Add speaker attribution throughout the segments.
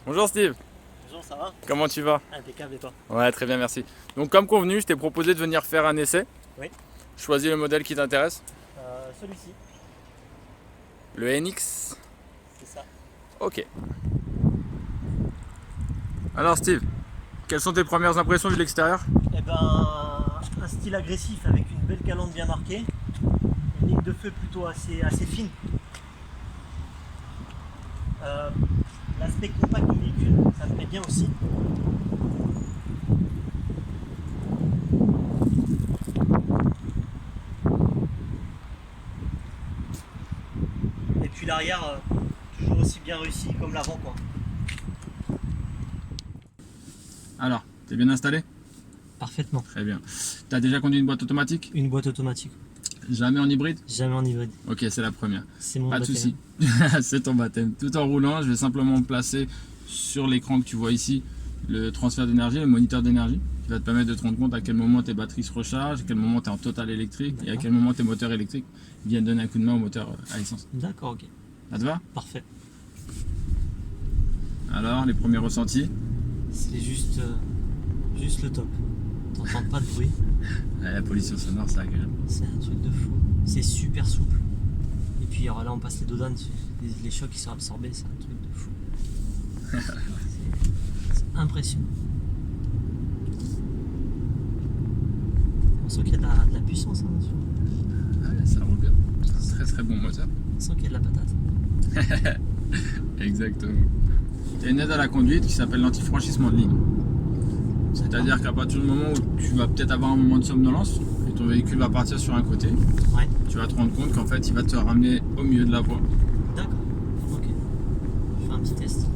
Speaker 1: Bonjour Steve,
Speaker 2: Bonjour, ça va?
Speaker 1: comment tu vas?
Speaker 2: Impeccable et toi?
Speaker 1: Ouais, très bien, merci. Donc comme convenu, je t'ai proposé de venir faire un essai.
Speaker 2: Oui.
Speaker 1: Choisis le modèle qui t'intéresse.
Speaker 2: Celui-ci,
Speaker 1: Le NX.
Speaker 2: c'est ça.
Speaker 1: Ok. Alors Steve, quelles sont tes premières impressions vu de l'extérieur?
Speaker 2: Eh ben, un style agressif avec une belle calandre bien marquée, une ligne de feu plutôt assez fine. L'aspect compact du véhicule, ça me plaît bien aussi. Et puis l'arrière, toujours aussi bien réussi comme l'avant, quoi.
Speaker 1: Alors, t'es bien installé?
Speaker 2: Parfaitement.
Speaker 1: Très bien. T'as déjà conduit une boîte automatique?
Speaker 2: Une boîte automatique.
Speaker 1: Jamais en hybride?
Speaker 2: Jamais en hybride.
Speaker 1: Ok, c'est la première.
Speaker 2: C'est mon
Speaker 1: Pas de
Speaker 2: baptême.
Speaker 1: souci. C'est ton baptême. Tout en roulant, je vais simplement placer sur l'écran que tu vois ici le transfert d'énergie, le moniteur d'énergie, qui va te permettre de te rendre compte à quel moment tes batteries se rechargent, à quel moment tu es en total électrique et à quel moment tes moteurs électriques viennent donner un coup de main au moteur à essence.
Speaker 2: D'accord, ok.
Speaker 1: Ça te va?
Speaker 2: Parfait.
Speaker 1: Alors, les premiers ressentis?
Speaker 2: C'est juste le top. T'entends pas de bruit.
Speaker 1: La pollution sonore, c'est agréable.
Speaker 2: C'est un truc de fou. C'est super souple. Et puis alors là, on passe les dos d'âne, les chocs qui sont absorbés, c'est un truc de fou. C'est impressionnant. On sent qu'il y a de la puissance hein, dessus.
Speaker 1: Ouais, ça roule bien. C'est un très très bon moteur.
Speaker 2: On sent qu'il y a de la patate.
Speaker 1: Exactement. Il y a une aide à la conduite qui s'appelle l'antifranchissement de ligne. C'est-à-dire qu'à partir du moment où tu vas peut-être avoir un moment de somnolence et ton véhicule va partir sur un côté,
Speaker 2: Ouais.
Speaker 1: tu vas te rendre compte qu'en fait il va te ramener au milieu de la voie.
Speaker 2: D'accord. Ok. Je fais un petit test.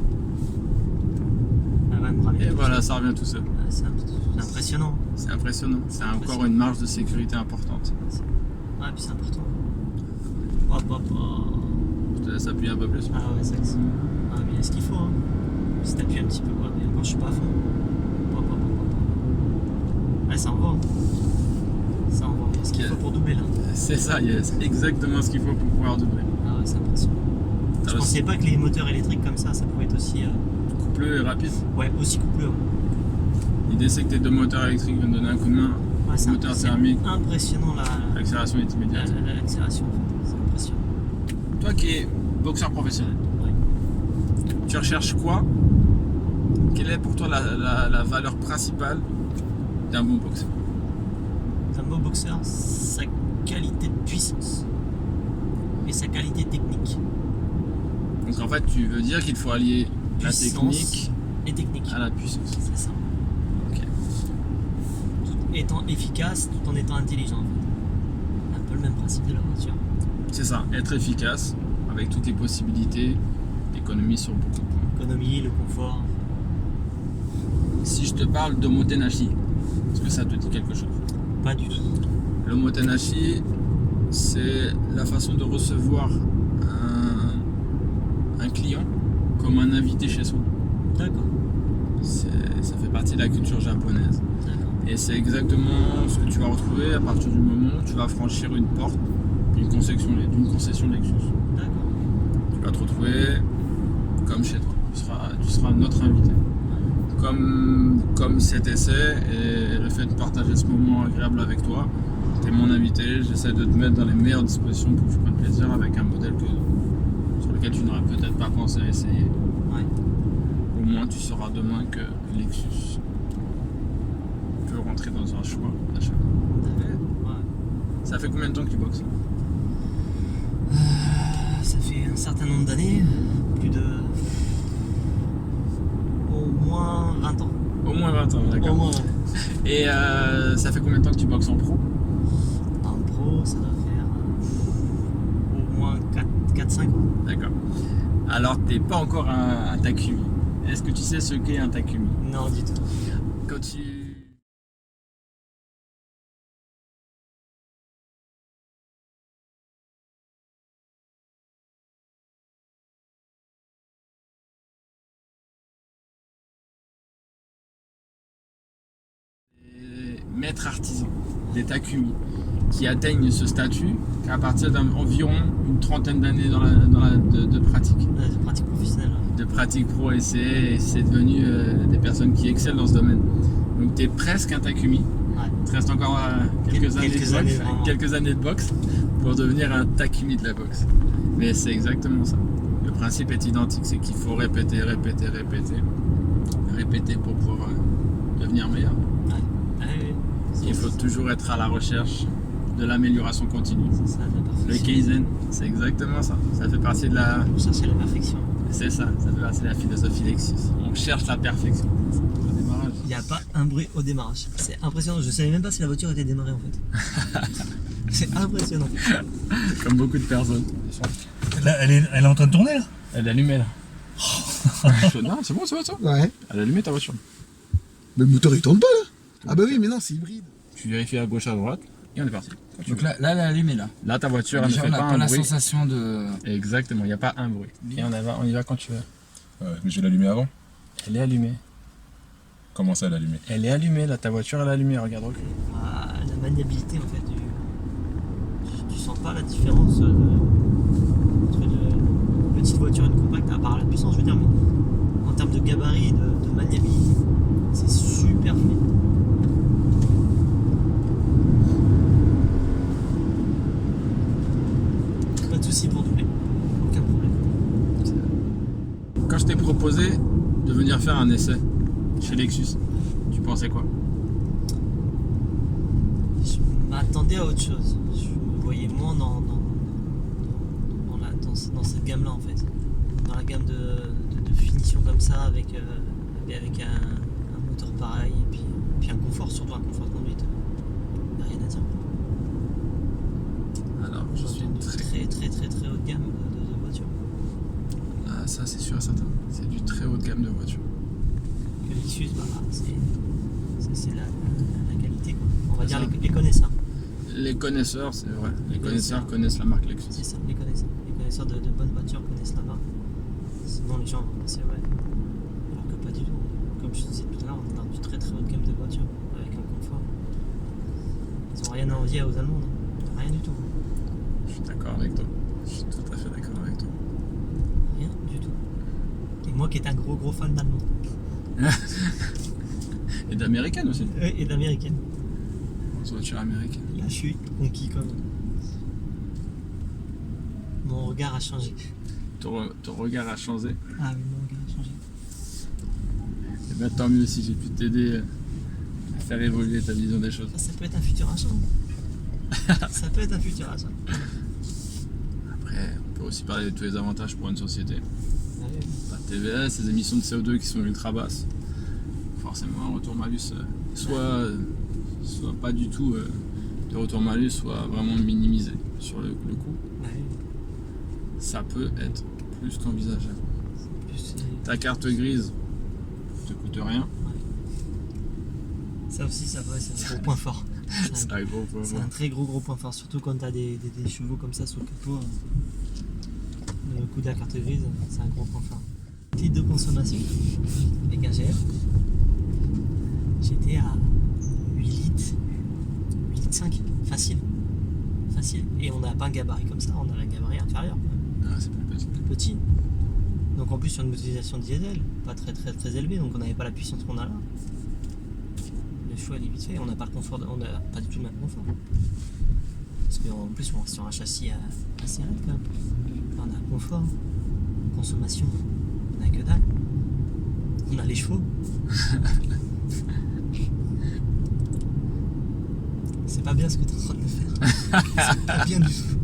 Speaker 2: Ah ouais, me ramène
Speaker 1: Et
Speaker 2: tout
Speaker 1: voilà,
Speaker 2: seul.
Speaker 1: ça revient tout seul.
Speaker 2: Ah, c'est impressionnant.
Speaker 1: C'est impressionnant. C'est encore
Speaker 2: impressionnant.
Speaker 1: une marge de sécurité importante.
Speaker 2: Ouais, puis c'est important. Hop, hop, hop.
Speaker 1: Je te laisse appuyer un peu plus.
Speaker 2: Ah ouais, c'est ça. Ah, mais il y a ce qu'il faut. Hein. Si t'appuies un petit peu, ouais, mais encore je suis pas à fond. Hop, hop, hop, hop. Ouais, ça envoie. Hein. Ça envoie. Ce qu'il faut pour doubler là.
Speaker 1: C'est ça, yes. Exactement ce qu'il faut pour pouvoir doubler.
Speaker 2: Ah ouais, c'est impressionnant. Je pensais pas que les moteurs électriques comme ça pouvait être aussi.
Speaker 1: Coupleux et rapide.
Speaker 2: Ouais, aussi coupleux.
Speaker 1: L'idée c'est que tes deux moteurs électriques viennent donner un coup de main.
Speaker 2: Ouais, c'est
Speaker 1: Moteur thermique.
Speaker 2: impressionnant
Speaker 1: L'accélération est immédiate.
Speaker 2: l'accélération en fait. C'est impressionnant.
Speaker 1: Toi qui es boxeur professionnel,
Speaker 2: Ouais.
Speaker 1: tu recherches quoi? Quelle est pour toi la valeur principale d'un bon boxeur?
Speaker 2: Un beau boxeur, sa qualité de puissance et sa qualité technique.
Speaker 1: Donc en fait, tu veux dire qu'il faut allier la
Speaker 2: Puissance
Speaker 1: technique
Speaker 2: et technique.
Speaker 1: à la puissance.
Speaker 2: C'est ça.
Speaker 1: Ok.
Speaker 2: Tout étant efficace, tout en étant intelligent. En fait. Un peu le même principe de la voiture.
Speaker 1: C'est ça, être efficace avec toutes les possibilités, l'économie sur beaucoup de points.
Speaker 2: L'économie, le confort.
Speaker 1: Si je te parle d'omotenashi, est-ce que ça te dit quelque chose?
Speaker 2: Pas du tout.
Speaker 1: L'omotenashi, c'est la façon de recevoir un client comme un invité chez soi.
Speaker 2: D'accord.
Speaker 1: Ça fait partie de la culture japonaise.
Speaker 2: D'accord.
Speaker 1: Et c'est exactement ce que tu vas retrouver à partir du moment où tu vas franchir une porte d'une concession Lexus.
Speaker 2: D'accord.
Speaker 1: Tu vas te retrouver comme chez toi. Tu seras notre invité. Comme cet essai et le fait de partager ce moment agréable avec toi, tu es mon invité, j'essaie de te mettre dans les meilleures dispositions pour que tu prennes plaisir avec un modèle sur lequel tu n'aurais peut-être pas pensé à essayer.
Speaker 2: Ouais.
Speaker 1: Au moins tu sauras demain que Lexus peut rentrer dans un choix d'achat.
Speaker 2: Ouais.
Speaker 1: Ça fait combien de temps que tu boxes?
Speaker 2: Ça fait un certain nombre d'années, plus de. Au moins 20 ans.
Speaker 1: Au moins 20 ans,
Speaker 2: Au
Speaker 1: d'accord.
Speaker 2: moins.
Speaker 1: Et ça fait combien de temps que tu boxes en pro?
Speaker 2: En pro, ça doit faire au moins 4-5 ans.
Speaker 1: D'accord. Alors t'es pas encore un Takumi. Est-ce que tu sais ce qu'est un Takumi?
Speaker 2: Non, du tout.
Speaker 1: Quand tu... Maître artisan, des Takumi. qui atteignent ce statut qu'à partir d'environ une trentaine d'années de pratique.
Speaker 2: Ouais, de pratique professionnelle.
Speaker 1: De pratique pro et c'est devenu des personnes qui excellent dans ce domaine. Donc tu es presque un Takumi.
Speaker 2: Ouais.
Speaker 1: Il te reste encore quelques années de boxe pour devenir un Takumi de la boxe. Mais c'est exactement ça. Le principe est identique, c'est qu'il faut répéter pour pouvoir devenir meilleur.
Speaker 2: Ouais.
Speaker 1: Il faut toujours être à la recherche de l'amélioration continue.
Speaker 2: C'est ça, la
Speaker 1: Le
Speaker 2: perfection.
Speaker 1: Kaizen, c'est exactement ça. Ça fait partie de la...
Speaker 2: Chercher la perfection.
Speaker 1: C'est ça fait partie de la philosophie Lexus. On cherche la perfection. Au démarrage.
Speaker 2: Il n'y a pas un bruit au démarrage. C'est impressionnant. Je savais même pas si la voiture était démarrée en fait. C'est impressionnant.
Speaker 1: Comme beaucoup de personnes.
Speaker 3: Là, elle est en train de tourner là.
Speaker 1: Elle est allumée là. Non, c'est bon, ça.
Speaker 4: Ouais.
Speaker 1: Elle a allumé ta voiture.
Speaker 4: Mais le moteur il tourne pas là. Ah bah oui, mais non, c'est hybride.
Speaker 1: Tu vérifies à gauche, à droite, et on est parti.
Speaker 5: Donc là, elle est allumée là.
Speaker 1: Là, ta voiture, elle ne
Speaker 5: Déjà,
Speaker 1: fait
Speaker 5: on n'a
Speaker 1: pas
Speaker 5: pas
Speaker 1: un
Speaker 5: la
Speaker 1: bruit.
Speaker 5: sensation de.
Speaker 1: Exactement, il n'y a pas un bruit. Et on y va quand tu veux.
Speaker 3: Mais je vais l'allumer avant.
Speaker 1: Elle est allumée.
Speaker 3: Comment ça, l'allumer?
Speaker 1: Elle est allumée, là, ta voiture, elle est allumée, regarde, recule.
Speaker 2: Ah, la maniabilité en fait tu sens pas la différence entre une petite voiture et une compacte, à part la puissance je veux dire, mais en termes de gabarit, de maniabilité, c'est super fluide. Pas de soucis pour doubler, aucun problème.
Speaker 1: Quand je t'ai proposé de venir faire un essai chez Lexus, tu pensais quoi?
Speaker 2: Je m'attendais à autre chose. Je me voyais moins dans cette gamme-là en fait. Dans la gamme de finition comme ça, avec un moteur pareil, et puis un confort, surtout un confort de conduite. Il n'y a rien à dire.
Speaker 1: Alors, je
Speaker 2: Dans
Speaker 1: suis
Speaker 2: une très haute gamme de voitures.
Speaker 1: Ah, ça, c'est sûr et certain. C'est du très haut de gamme de voiture.
Speaker 2: Le Lexus, bah, c'est la qualité quoi. On va dire
Speaker 1: Ça.
Speaker 2: les connaisseurs.
Speaker 1: Les connaisseurs, c'est vrai. Les
Speaker 2: connaisseurs.
Speaker 1: connaisseurs connaissent la marque Lexus.
Speaker 2: C'est ça, les connaisseurs. Les connaisseurs de bonnes voitures connaissent la marque. Sinon, les gens vont penser, ouais. Alors que pas du tout. Comme je te disais tout à l'heure, on est dans du très haut de gamme de voitures, avec un confort. Ils n'ont rien à envier aux Allemandes. Hein. Rien du tout.
Speaker 1: Je suis d'accord avec toi. Je suis tout à fait d'accord avec toi.
Speaker 2: Rien du tout. Et moi qui étais un gros fan d'Allemand.
Speaker 1: Et d'américaine aussi.
Speaker 2: Et d'américaine.
Speaker 1: Grosse voiture américaine.
Speaker 2: Là, je suis conquis quand même. Mon regard a changé.
Speaker 1: Ton regard a changé.
Speaker 2: Ah oui, mon regard a changé.
Speaker 1: Et bien tant mieux si j'ai pu t'aider à faire évoluer ta vision des choses.
Speaker 2: Ça peut être un futur achat. Ça peut être un futur achat.
Speaker 1: Après, on peut aussi parler de tous les avantages pour une société.
Speaker 2: Ah oui.
Speaker 1: La TVS, les émissions de CO2 qui sont ultra basses. Forcément, un retour malus, soit pas du tout de retour malus, soit vraiment minimisé sur le coût.
Speaker 2: Ah oui.
Speaker 1: Ça peut être plus qu'envisageable.
Speaker 2: Plus,
Speaker 1: Ta carte grise te coûte rien.
Speaker 2: ça aussi, c'est un gros point fort.
Speaker 1: C'est un gros point
Speaker 2: C'est
Speaker 1: fort.
Speaker 2: un très gros point fort, surtout quand tu as des chevaux comme ça sous le capot. Le coût de la carte grise, c'est un gros point fort. Litre de consommation avec un GR, j'étais à 8 litres 5, facile. Et on n'a pas un gabarit comme ça, on a un gabarit inférieur,
Speaker 1: Ah, c'est plus petit.
Speaker 2: plus petit. Donc en plus sur une motorisation diesel, pas très élevée, donc on n'avait pas la puissance qu'on a là. Le choix il est vite fait, on n'a pas le confort, on n'a pas du tout le même confort. Parce qu'en plus on est sur un châssis assez raide quand même. Là, on a le confort, consommation, on n'a que dalle. On a les chevaux. C'est pas bien ce que tu es en train de faire. C'est pas bien du tout.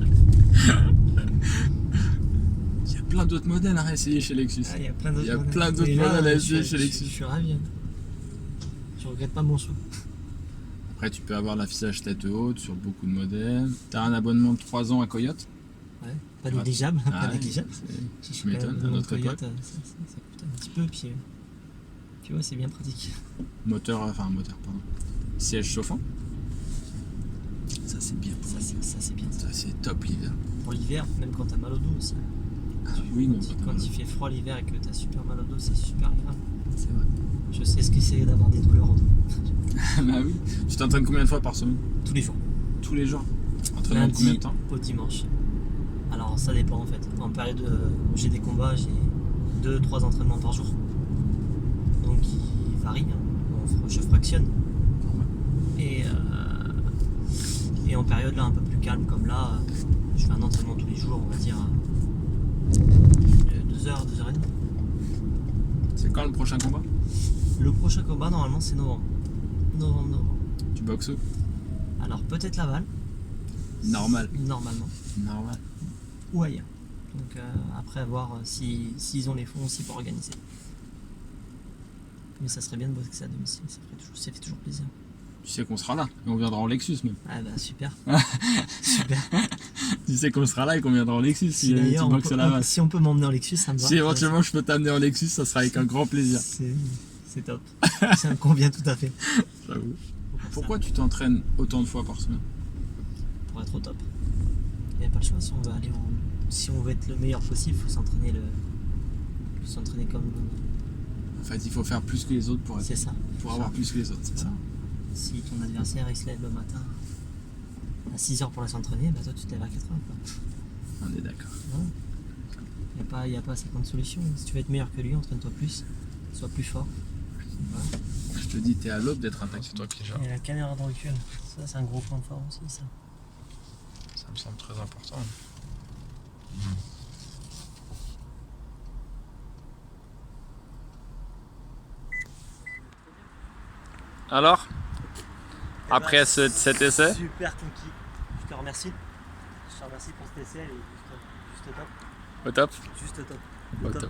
Speaker 1: Il y a plein d'autres modèles à essayer chez Lexus.
Speaker 2: Ah, il y a plein d'autres
Speaker 1: Il y a
Speaker 2: modèles.
Speaker 1: plein d'autres
Speaker 2: Et là,
Speaker 1: modèles à
Speaker 2: je
Speaker 1: essayer
Speaker 2: suis-
Speaker 1: chez
Speaker 2: je-
Speaker 1: Lexus.
Speaker 2: Je suis ravi. Hein. Je regrette pas mon choix.
Speaker 1: Après, tu peux avoir l'affichage tête haute sur beaucoup de modèles. Tu as un abonnement de 3 ans à Coyote.
Speaker 2: Ouais. Pas
Speaker 1: Ouais.
Speaker 2: négligeable.
Speaker 1: Ah
Speaker 2: Pas
Speaker 1: ouais,
Speaker 2: négligeable.
Speaker 1: c'est-
Speaker 2: Je
Speaker 1: Je m'étonne, à notre époque.
Speaker 2: Ça coûte un petit peu. Puis tu vois, c'est bien pratique.
Speaker 1: Moteur, pardon. Siège chauffant. Ça, c'est bien.
Speaker 2: Ça, c'est bien.
Speaker 1: Ça, c'est top l'hiver.
Speaker 2: Pour l'hiver, même quand t'as mal au dos aussi.
Speaker 1: Ah oui, mais
Speaker 2: Quand il fait froid l'hiver et que t'as super mal au dos, c'est super grave.
Speaker 1: c'est vrai.
Speaker 2: Je sais ce que c'est d'avoir des douleurs au dos.
Speaker 1: Bah oui. Tu t'entraînes combien de fois par semaine?
Speaker 2: Tous les jours.
Speaker 1: Tous tous les jours. Entraînement de combien de
Speaker 2: lundi
Speaker 1: temps?
Speaker 2: au dimanche. Alors ça dépend en fait. En période où j'ai des combats, j'ai 2-3 entraînements par jour. Donc ils varient, hein. Je fractionne. Et en période là un peu plus calme comme là, je fais un entraînement tous les jours, on va dire 2h, 2h30.
Speaker 1: C'est quand le prochain combat?
Speaker 2: Le prochain combat normalement c'est novembre. Novembre.
Speaker 1: Tu boxes où?
Speaker 2: Alors peut-être Laval,
Speaker 1: Normal.
Speaker 2: normalement,
Speaker 1: Normal.
Speaker 2: ou ailleurs. Donc après à voir s'ils ont les fonds aussi pour organiser. Mais ça serait bien de bosser à domicile, ça fait toujours plaisir.
Speaker 1: Tu sais qu'on sera là et on viendra en Lexus même.
Speaker 2: Ah bah super. Super.
Speaker 1: Tu sais qu'on sera là et qu'on viendra en Lexus si tu
Speaker 2: D'ailleurs,
Speaker 1: boxes à Laval.
Speaker 2: si on peut m'emmener en Lexus, ça me va.
Speaker 1: Si éventuellement je peux t'amener en Lexus, ça sera avec un grand plaisir.
Speaker 2: C'est top. Ça me convient tout à fait.
Speaker 1: J'avoue. Pourquoi tu t'entraînes autant de fois par semaine?
Speaker 2: Pour être au top. Il n'y a pas le choix. Si on veut être le meilleur possible, il faut s'entraîner comme.
Speaker 1: En fait, il faut faire plus que les autres pour
Speaker 2: C'est ça.
Speaker 1: avoir plus que les autres, c'est ça.
Speaker 2: Si ton adversaire il se lève le matin à 6h pour aller s'entraîner, bah toi tu te lèves à 4h.
Speaker 1: On est d'accord.
Speaker 2: Il n'y a pas 50 solutions. Si tu veux être meilleur que lui, entraîne-toi plus, sois plus fort. Voilà.
Speaker 1: Je te dis, t'es à l'aube d'être attaqué.
Speaker 3: C'est toi qui gères.
Speaker 2: Et la caméra de recul, ça c'est un gros point fort aussi. Ça.
Speaker 3: Ça me semble très important.
Speaker 1: Alors, après cet essai,
Speaker 2: Super conquis. Je te remercie. Je te remercie pour cet essai. Juste top.
Speaker 1: au top.
Speaker 2: Juste top.
Speaker 1: Au top.